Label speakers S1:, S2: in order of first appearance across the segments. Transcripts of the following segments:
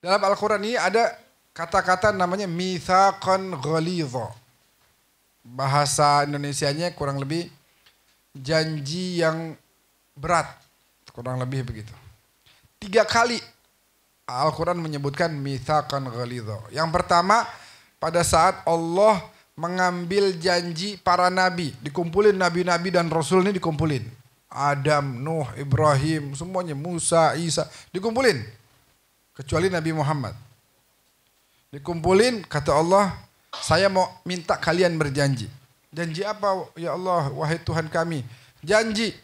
S1: Dalam Al-Quran ini ada kata-kata namanya mitsaqan ghalidha. Bahasa Indonesianya kurang lebih janji yang berat. Kurang lebih begitu. 3 kali Al-Quran menyebutkan mitsaqan ghalidha. Yang pertama pada saat Allah mengambil janji para nabi. Dikumpulin nabi-nabi dan rasul ini dikumpulin. Adam, Nuh, Ibrahim, semuanya, Musa, Isa, dikumpulin. Kecuali Nabi Muhammad. Dikumpulin, kata Allah, saya mau minta kalian berjanji. Janji apa ya Allah, wahai Tuhan kami? Janji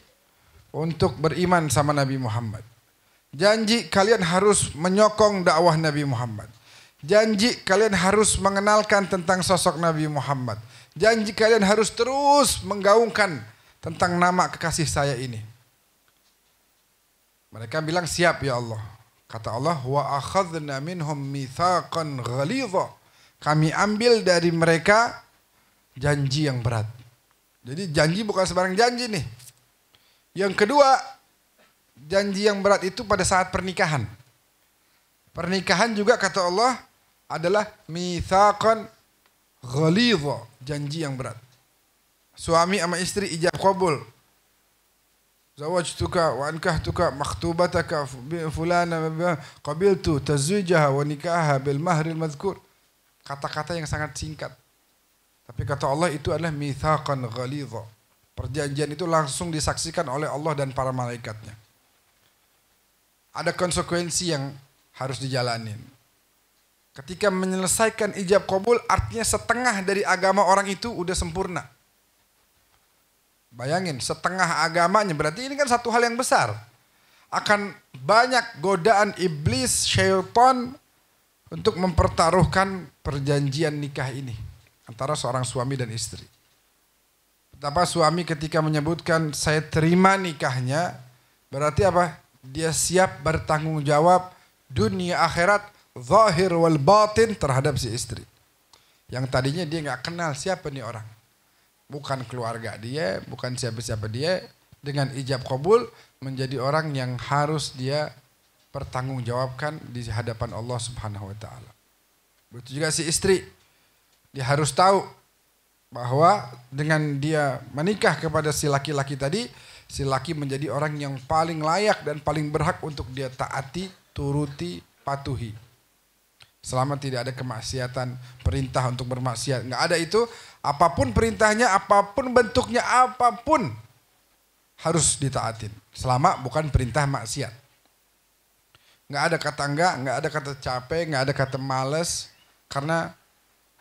S1: untuk beriman sama Nabi Muhammad. Janji kalian harus menyokong dakwah Nabi Muhammad. Janji kalian harus mengenalkan tentang sosok Nabi Muhammad. Janji kalian harus terus menggaungkan tentang nama kekasih saya ini. Mereka bilang siap ya Allah. Kata Allah, wa akhadna minhum mitsaqan ghalidha. Kami ambil dari mereka janji yang berat. Jadi janji bukan sembarang janji nih. Yang kedua, janji yang berat itu pada saat pernikahan. Pernikahan juga kata Allah adalah mitsaqan ghalidha, janji yang berat. Suami sama istri ijab qabul. Zawajtuka wa ankahtuka makhtubataka fulana qabiltu tazwijaha wa nikaha bil mahril madhkur. Kata-kata yang sangat singkat. Tapi kata Allah itu adalah mitsaqan ghalidha. Perjanjian itu langsung disaksikan oleh Allah dan para malaikatnya. Ada konsekuensi yang harus dijalanin. Ketika menyelesaikan ijab qabul artinya setengah dari agama orang itu udah sempurna. Bayangin, setengah agamanya berarti ini kan satu hal yang besar. Akan banyak godaan iblis, syaitan untuk mempertaruhkan perjanjian nikah ini antara seorang suami dan istri. Betapa suami ketika menyebutkan saya terima nikahnya, berarti apa? Dia siap bertanggung jawab dunia akhirat, zahir wal batin terhadap si istri. Yang tadinya dia nggak kenal siapa nih orang. Bukan keluarga dia, bukan siapa-siapa dia, dengan ijab qabul menjadi orang yang harus dia pertanggungjawabkan di hadapan Allah Subhanahu wa taala. Begitu juga si istri, dia harus tahu bahwa dengan dia menikah kepada si laki-laki tadi, si laki menjadi orang yang paling layak dan paling berhak untuk dia taati, turuti, patuhi. Selama tidak ada kemaksiatan, perintah untuk bermaksiat, nggak ada itu. Apapun perintahnya, apapun bentuknya, apapun harus ditaatin. Selama bukan perintah maksiat. Nggak ada kata enggak ada kata capek, nggak ada kata males. Karena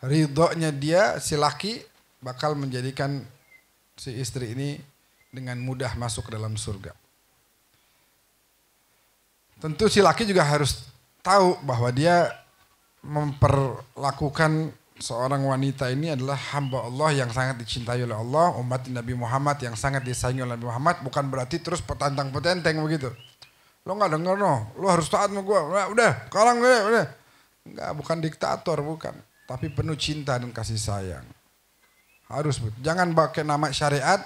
S1: ridhonya dia, si laki bakal menjadikan si istri ini dengan mudah masuk ke dalam surga. Tentu si laki juga harus tahu bahwa dia memperlakukan seorang wanita ini adalah hamba Allah yang sangat dicintai oleh Allah, umat Nabi Muhammad yang sangat disayangi oleh Nabi Muhammad, bukan berarti terus petantang-petenteng begitu. Lo nggak denger no, lo harus taat sama gue, nah, udah, kalang udah. Nggak, bukan diktator, bukan, tapi penuh cinta dan kasih sayang. Harus, jangan pakai nama syariat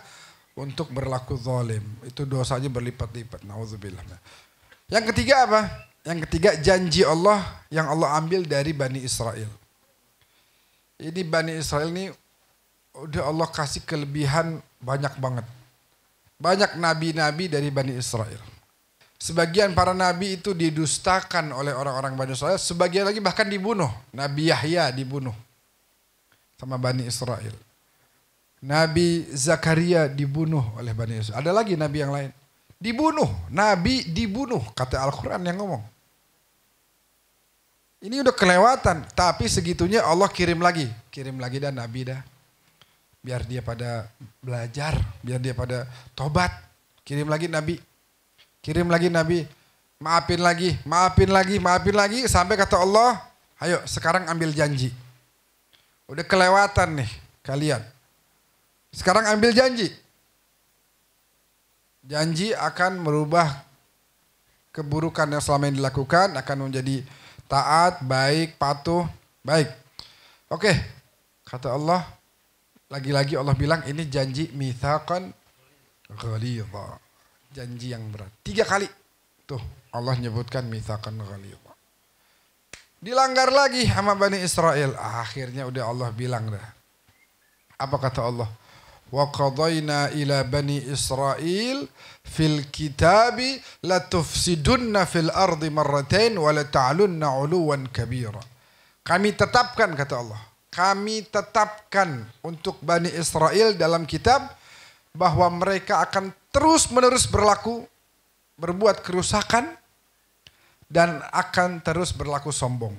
S1: untuk berlaku zalim, itu dosanya berlipat-lipat. Nauzubillah. Yang ketiga apa? Yang ketiga janji Allah yang Allah ambil dari Bani Israel. Ini Bani Israel ini udah Allah kasih kelebihan banyak banget. Banyak nabi-nabi dari Bani Israel. Sebagian para nabi itu didustakan oleh orang-orang Bani Israel. Sebagian lagi bahkan dibunuh. Nabi Yahya dibunuh sama Bani Israel. Nabi Zakaria dibunuh oleh Bani Israel. Ada lagi nabi yang lain. Dibunuh. Nabi dibunuh. Kata Al-Quran yang ngomong. Ini udah kelewatan, tapi segitunya Allah kirim lagi dah nabi dah. Biar dia pada belajar, biar dia pada tobat. Kirim lagi nabi, maafin lagi, sampai kata Allah, ayo sekarang ambil janji. Udah kelewatan nih kalian. Sekarang ambil janji. Janji akan merubah keburukan yang selama ini dilakukan, akan menjadi taat, baik, patuh, baik. Oke, kata Allah, lagi-lagi Allah bilang ini janji mitsaqan ghalidha. Janji yang berat. 3 kali. Tuh Allah nyebutkan mitsaqan ghalidha. Dilanggar lagi sama Bani Israel. Akhirnya udah Allah bilang dah. Apa kata Allah? Wa qadayna ila bani Israel fil kitabi la tufsidunna fil ardi marratain wa la ta'lunna 'uluwan kabira. Kami tetapkan, kata Allah. Kami tetapkan untuk Bani Israel dalam kitab bahwa mereka akan terus-menerus berbuat kerusakan dan akan terus berlaku sombong.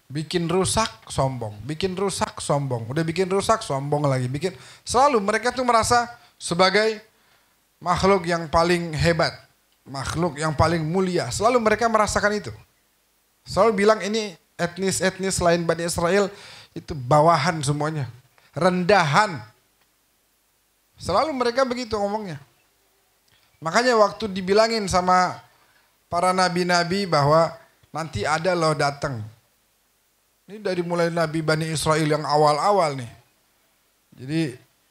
S1: Bikin rusak, sombong. Bikin rusak, sombong. Udah bikin rusak, sombong lagi. Selalu mereka tuh merasa sebagai makhluk yang paling hebat. Makhluk yang paling mulia. Selalu mereka merasakan itu. Selalu bilang ini etnis-etnis lain Bani Israel itu bawahan semuanya. Rendahan. Selalu mereka begitu ngomongnya. Makanya waktu dibilangin sama para nabi-nabi bahwa nanti ada loh datang. Ini dari mulai Nabi Bani Israel yang awal-awal nih. Jadi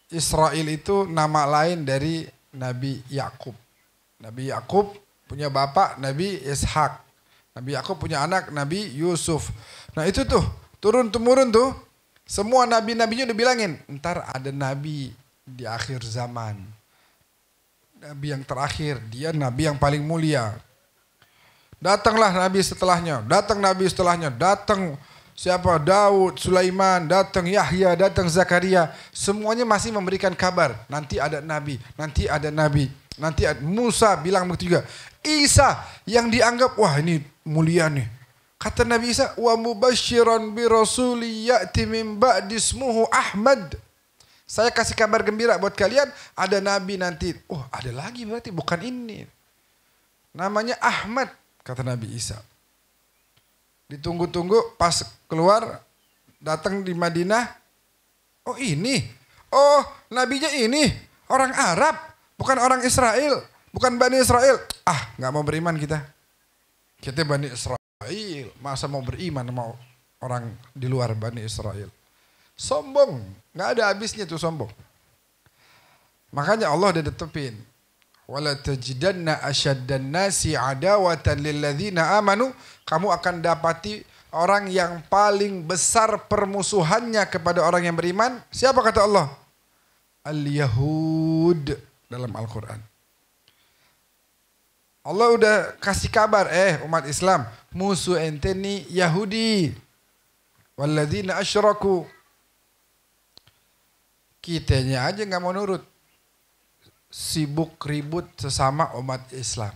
S1: Israel itu nama lain dari Nabi Yakub. Nabi Yakub punya bapak Nabi Ishak. Nabi Yakub punya anak Nabi Yusuf. Nah itu tuh turun-temurun tuh. Semua nabi-nabinya udah bilangin. Ntar ada nabi di akhir zaman. Nabi yang terakhir. Dia nabi yang paling mulia. Datanglah nabi setelahnya. Datang nabi setelahnya. Datang siapa? Daud, Sulaiman, datang Yahya, datang Zakaria. Semuanya masih memberikan kabar. Nanti ada nabi. Nanti ada nabi. Nanti ada Musa bilang begitu juga. Isa yang dianggap wah ini mulia nih. Kata Nabi Isa, wa mubasyiran bi rasuli ya'ti min ba'di ismuhu Ahmad. Saya kasih kabar gembira buat kalian, ada nabi nanti. Oh, ada lagi berarti bukan ini. Namanya Ahmad, kata Nabi Isa. Ditunggu-tunggu pas keluar datang di Madinah. Oh, ini. Oh, nabinya ini. Orang Arab, bukan orang Israel, bukan Bani Israel. Ah, enggak mau beriman kita. Kita Bani Israel. Masa mau beriman sama orang di luar Bani Israel. Sombong. Nggak ada habisnya tuh sombong. Makanya Allah udah tetepin. Wala tajidanna asyaddan nasi adawatan lilladzina amanu. Kamu akan dapati orang yang paling besar permusuhannya kepada orang yang beriman. Siapa kata Allah? Al-Yahud dalam Al-Quran. Allah udah kasih kabar, umat Islam, musuh ente nih Yahudi. Walladzina asyraku. Kitanya aja nggak mau nurut. Sibuk ribut sesama umat Islam.